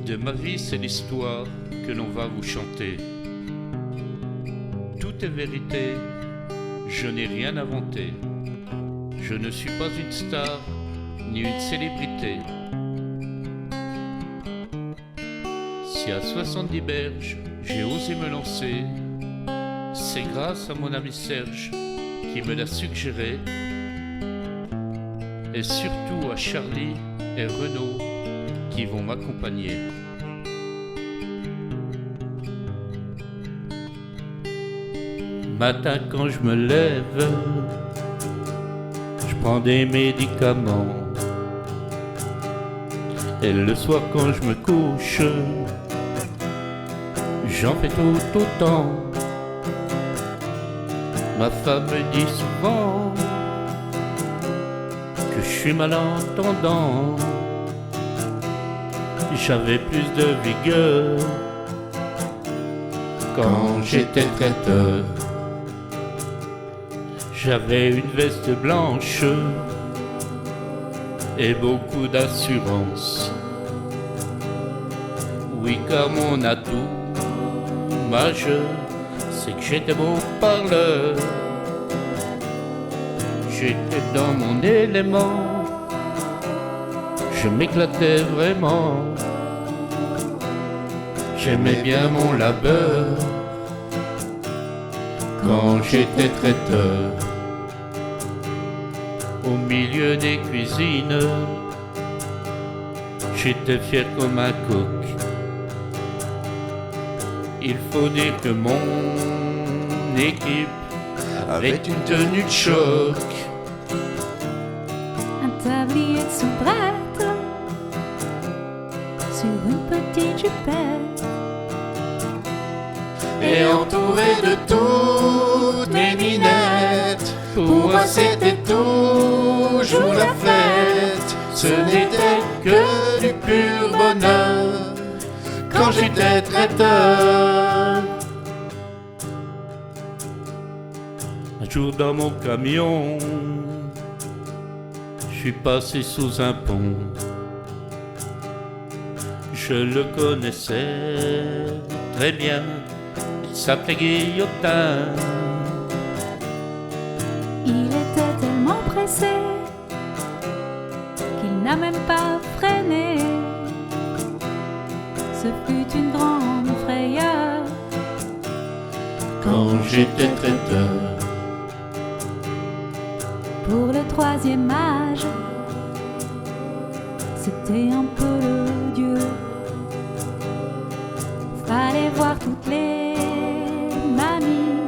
De ma vie, c'est l'histoire que l'on va vous chanter. Tout est vérité, je n'ai rien inventé. Je ne suis pas une star, ni une célébrité. Si à 70 berges, j'ai osé me lancer, c'est grâce à mon ami Serge qui me l'a suggéré, et surtout à Charlie et Renaud qui vont m'accompagner. Matin quand je me lève, je prends des médicaments, et le soir quand je me couche, j'en fais tout autant. Ma femme me dit souvent que je suis malentendant. J'avais plus de vigueur quand j'étais traiteur. J'avais une veste blanche et beaucoup d'assurance. Oui, car mon atout majeur, c'est que j'étais beau parleur. J'étais dans mon élément, je m'éclatais vraiment. J'aimais bien mon labeur quand j'étais traiteur. Au milieu des cuisines, j'étais fier comme un coq. Il faut dire que mon équipe avait une tenue de choc. Un tablier de soubrette sur une petite jupette, et entouré de toutes mes minettes. Pour moi c'était toujours la fête. Ce n'était que du pur bonheur quand j'étais traiteur. Un jour dans mon camion, je suis passé sous un pont. Je le connaissais très bien, il s'appelait Guillotin. il était tellement pressé qu'il n'a même pas freiné. Ce fut une grande frayeur Quand j'étais traiteur. pour le troisième âge. C'était un peu le dieu. Fallait voir toutes les mamies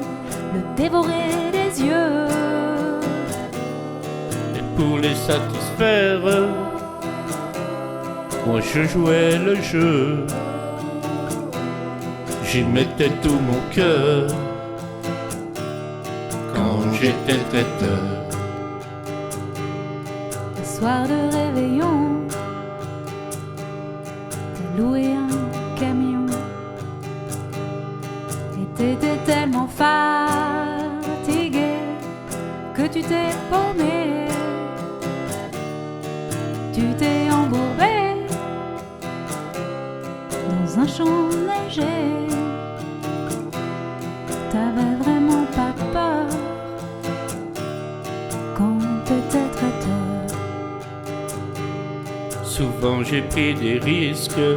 le dévorer des yeux. Et pour les satisfaire, moi je jouais le jeu. J'y mettais tout mon cœur Quand j'étais traiteur. Le soir de réveillon, t'as loué un camion et t'étais tellement fatigué que tu t'es paumé. Tu t'es embourbé dans un champ neigé. T'avais vraiment pas peur quand t'étais traiteur. Souvent j'ai pris des risques,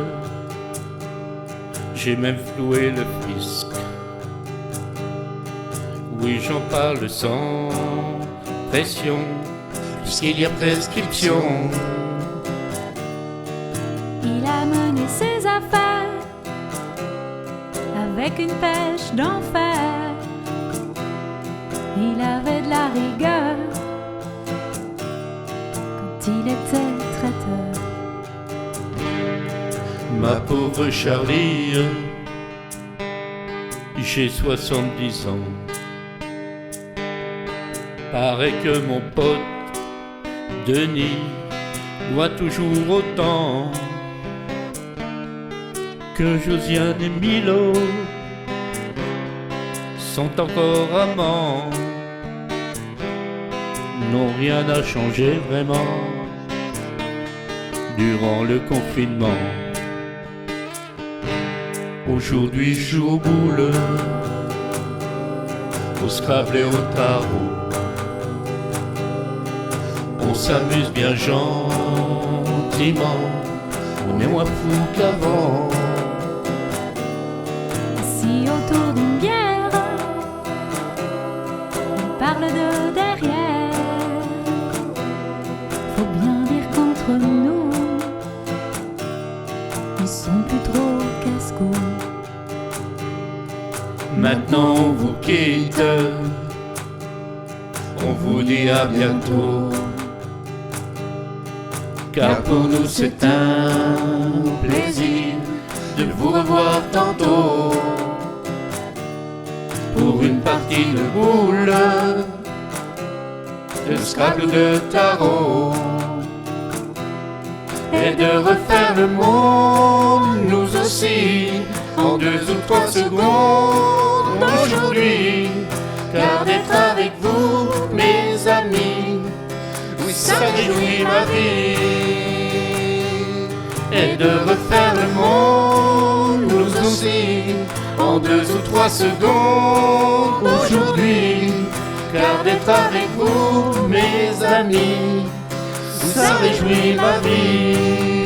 j'ai même floué le fisc. Oui, j'en parle sans pression, Puisqu'il y a prescription. Il a mené ses affaires avec une pêche d'enfer. Il avait de la rigueur quand il était traiteur. ma pauvre Charlie, j'ai 70 ans. Paraît que mon pote Denis boit toujours autant, que Josiane et Milo sont encore amants. Non, rien n'a changé vraiment durant le confinement. Aujourd'hui je joue aux boules, au Scrabble et au tarot. On s'amuse bien gentiment, on est moins fou qu'avant. Assis autour d'une bière, on parle de derrière. Faut bien dire qu'entre nous, ils sont plus trop casse-cou. Maintenant on vous quitte, on vous dit à bientôt. Car pour nous c'est un plaisir de vous revoir tantôt. Pour une partie de boules, de Scrabble ou de tarot, et de refaire le monde, nous aussi, en 2 ou 3 secondes aujourd'hui. Car d'être avec vous, mes amis, oui ça réjouit ma vie. Et de refaire le monde, nous aussi, en 2 ou 3 secondes aujourd'hui. Car d'être avec vous, mes amis, ça réjouit ma vie.